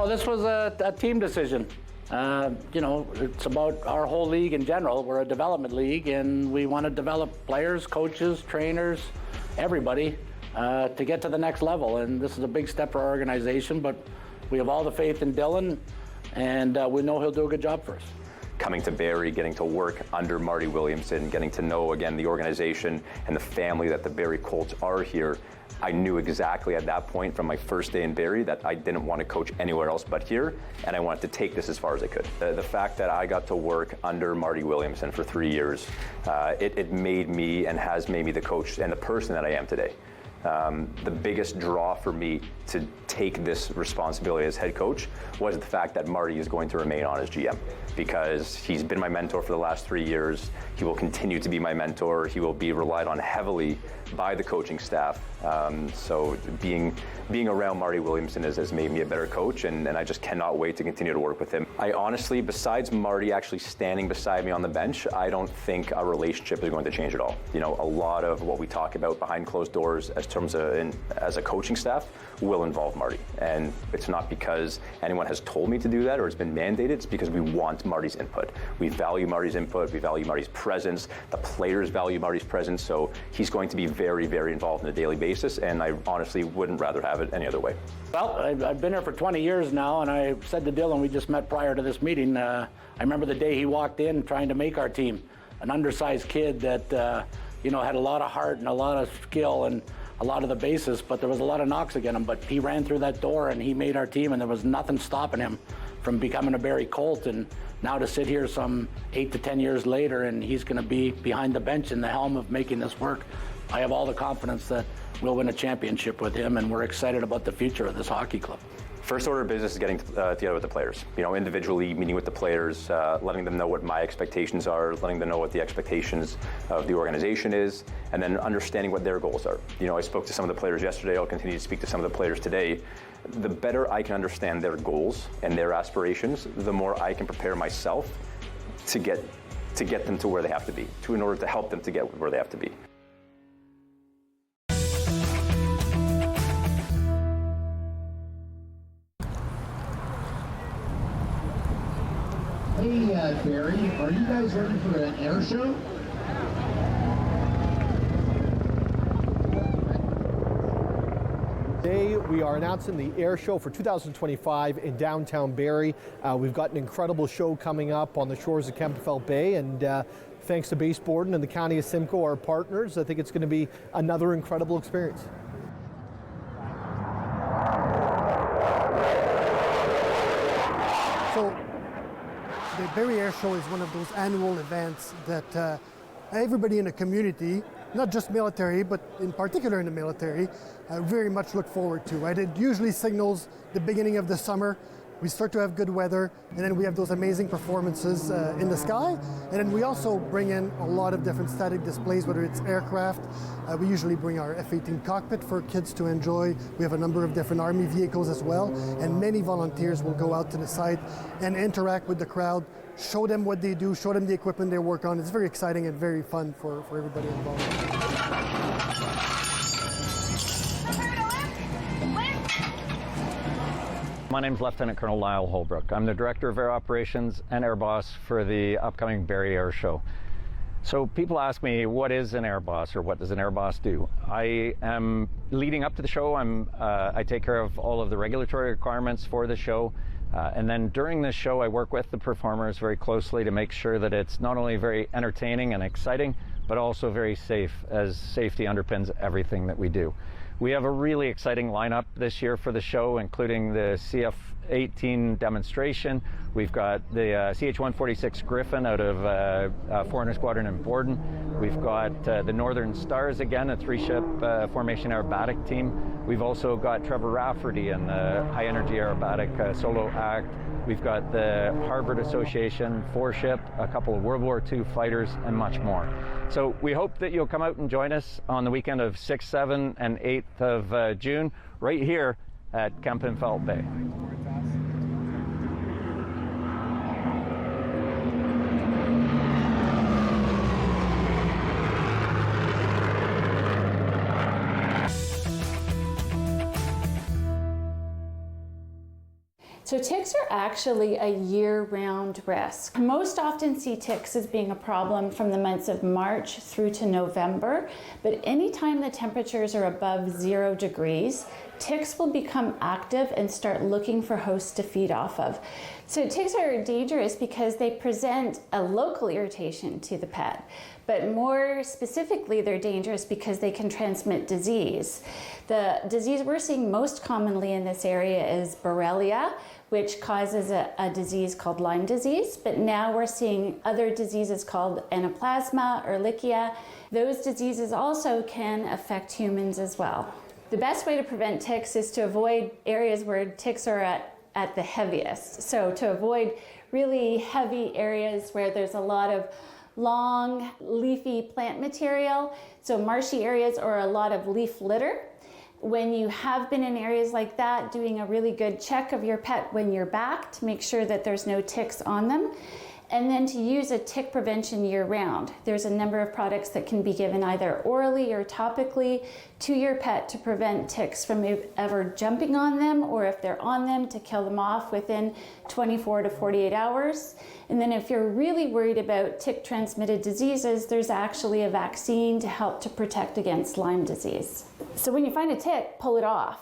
No, this was a team decision. You know, it's about our whole league in general. We're a development league, and we want to develop players, coaches, trainers, everybody to get to the next level. And this is a big step for our organization, but we have all the faith in Dylan, and we know he'll do a good job for us. Coming to Barrie, getting to work under Marty Williamson, getting to know, again, the organization and the family that the Barrie Colts are here, I knew exactly at that point from my first day in Barrie that I didn't want to coach anywhere else but here, and I wanted to take this as far as I could. The fact that I got to work under Marty Williamson for 3 years, it made me and has made me the coach and the person that I am today. The biggest draw for me to take this responsibility as head coach was the fact that Marty is going to remain on as GM, because he's been my mentor for the last 3 years. He will continue to be my mentor. He will be relied on heavily by the coaching staff. So being around Marty Williamson has made me a better coach, and I just cannot wait to continue to work with him. I honestly, besides Marty actually standing beside me on the bench, I don't think our relationship is going to change at all. You know, a lot of what we talk about behind closed doors as terms of as a coaching staff will involve Marty. And it's not because anyone has told me to do that or it's been mandated, it's because we want Marty's input. We value Marty's input, we value Marty's presence, the players value Marty's presence, so he's going to be very, very involved on a daily basis, and I honestly wouldn't rather have it any other way. Well, I've been here for 20 years now, and I said to Dylan, we just met prior to this meeting, I remember the day he walked in trying to make our team, an undersized kid that you know, had a lot of heart and a lot of skill and a lot of the basis, but there was a lot of knocks against him. But he ran through that door and he made our team, and there was nothing stopping him from becoming a Barrie Colt. And now to sit here some 8 to 10 years later, and he's going to be behind the bench in the helm of making this work, I have all the confidence that we'll win a championship with him, and we're excited about the future of this hockey club. First order of business is getting together with the players. You know, individually meeting with the players, letting them know what my expectations are, letting them know what the expectations of the organization is, and then understanding what their goals are. You know, I spoke to some of the players yesterday. I'll continue to speak to some of the players today. The better I can understand their goals and their aspirations, the more I can prepare myself to get them to where they have to be, in order to help them to get where they have to be. Hey, Barrie, are you guys ready for an air show? Today we are announcing the air show for 2025 in downtown Barrie. We've got an incredible show coming up on the shores of Kemptveld Bay, and thanks to Base Borden and the County of Simcoe, our partners, I think it's going to be another incredible experience. So the Barrie Air Show is one of those annual events that everybody in the community, not just military, but in particular in the military, very much look forward to, right? It usually signals the beginning of the summer. We start to have good weather, and then we have those amazing performances in the sky. And then we also bring in a lot of different static displays, whether it's aircraft. We usually bring our F-18 cockpit for kids to enjoy. We have a number of different Army vehicles as well, and many volunteers will go out to the site and interact with the crowd, show them what they do, show them the equipment they work on. It's very exciting and very fun for everybody involved. My name is Lieutenant Colonel Lyle Holbrook. I'm the Director of Air Operations and Air Boss for the upcoming Barrie Air Show. So people ask me, what is an Air Boss, or what does an Air Boss do? I am leading up to the show. I take care of all of the regulatory requirements for the show. And then during this show, I work with the performers very closely to make sure that it's not only very entertaining and exciting, but also very safe, as safety underpins everything that we do. We have a really exciting lineup this year for the show, including the CF-18 demonstration. We've got the CH-146 Griffin out of 400 Squadron in Borden. We've got the Northern Stars again, a 3-ship formation aerobatic team. We've also got Trevor Rafferty and the high energy aerobatic solo act. We've got the Harvard Association 4-ship, a couple of World War II fighters, and much more. So we hope that you'll come out and join us on the weekend of 6th, 7th, and 8th of June, right here at Kemptveld Bay. So ticks are actually a year-round risk. Most often see ticks as being a problem from the months of March through to November, but anytime the temperatures are above 0 degrees, ticks will become active and start looking for hosts to feed off of. So ticks are dangerous because they present a local irritation to the pet, but more specifically, they're dangerous because they can transmit disease. The disease we're seeing most commonly in this area is Borrelia, which causes a disease called Lyme disease, but now we're seeing other diseases called Anaplasma, Ehrlichia. Those diseases also can affect humans as well. The best way to prevent ticks is to avoid areas where ticks are at the heaviest. So to avoid really heavy areas where there's a lot of long leafy plant material, so marshy areas or a lot of leaf litter. When you have been in areas like that, doing a really good check of your pet when you're back to make sure that there's no ticks on them. And then to use a tick prevention year-round. There's a number of products that can be given either orally or topically to your pet to prevent ticks from ever jumping on them, or if they're on them, to kill them off within 24 to 48 hours. And then if you're really worried about tick-transmitted diseases, there's actually a vaccine to help to protect against Lyme disease. So when you find a tick, pull it off.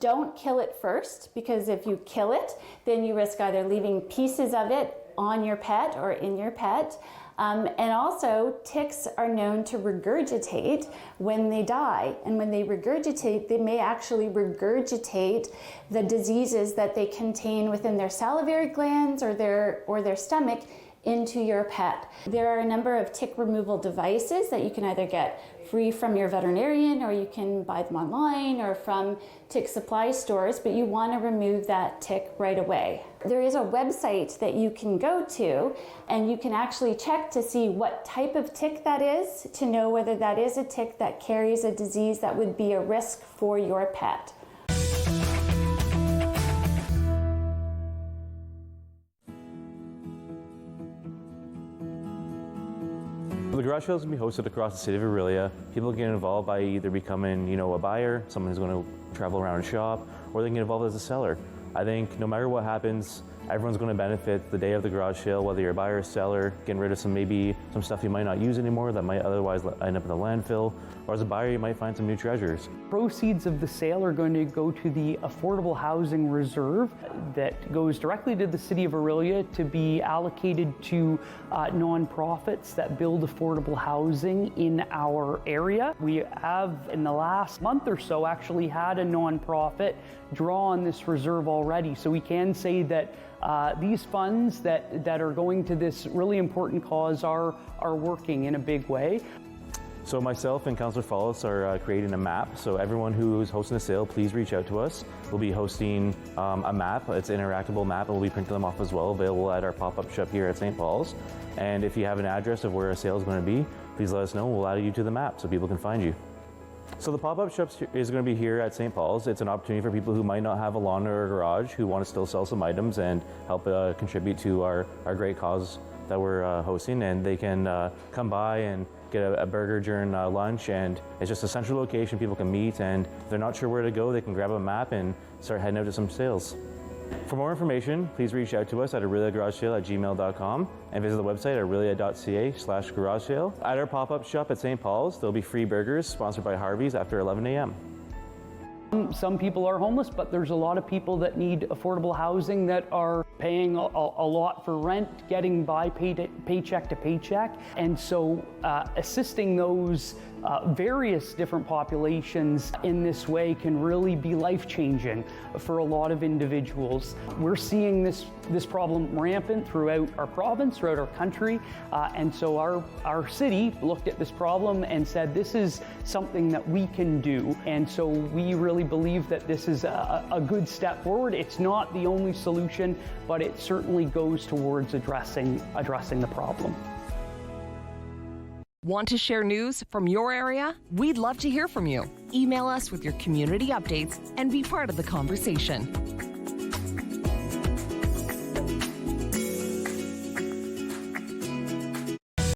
Don't kill it first, because if you kill it, then you risk either leaving pieces of it on your pet or in your pet. And also, ticks are known to regurgitate when they die. And when they regurgitate, they may actually regurgitate the diseases that they contain within their salivary glands or their stomach into your pet. There are a number of tick removal devices that you can either get free from your veterinarian, or you can buy them online or from tick supply stores, but you want to remove that tick right away. There is a website that you can go to, and you can actually check to see what type of tick that is, to know whether that is a tick that carries a disease that would be a risk for your pet. The garage sale is going to be hosted across the City of Orillia. People can get involved by either becoming, a buyer, someone who's going to travel around and shop, or they can get involved as a seller. I think no matter what happens, everyone's going to benefit the day of the garage sale, whether you're a buyer or seller, getting rid of some stuff you might not use anymore that might otherwise end up in the landfill, or as a buyer, you might find some new treasures. Proceeds of the sale are going to go to the Affordable Housing Reserve that goes directly to the City of Orillia to be allocated to nonprofits that build affordable housing in our area. We have, in the last month or so, actually had a nonprofit draw on this reserve already. So we can say that these funds that are going to this really important cause are working in a big way. So myself and Councillor Follis are creating a map. So everyone who's hosting a sale, please reach out to us. We'll be hosting a map. It's an interactable map, and we'll be printing them off as well, available at our pop-up shop here at St. Paul's. And if you have an address of where a sale is going to be, please let us know. We'll add you to the map so people can find you. So the pop-up shop is going to be here at St. Paul's. It's an opportunity for people who might not have a lawn or a garage, who want to still sell some items and help contribute to our great cause that we're hosting. And they can come by and get a burger during lunch, and it's just a central location people can meet, and if they're not sure where to go, they can grab a map and start heading out to some sales. For more information, please reach out to us at orilliagaragesale@gmail.com and visit the website at orillia.ca/garage sale. At our pop-up shop at St. Paul's, there'll be free burgers sponsored by Harvey's after 11 a.m. Some people are homeless, but there's a lot of people that need affordable housing that are paying a lot for rent, getting by paycheck to paycheck. And so assisting those various different populations in this way can really be life-changing for a lot of individuals. We're seeing this problem rampant throughout our province, throughout our country, and so our city looked at this problem and said, this is something that we can do. And so we really believe that this is a good step forward. It's not the only solution, but it certainly goes towards addressing the problem. Want to share news from your area? We'd love to hear from you. Email us with your community updates and be part of the conversation.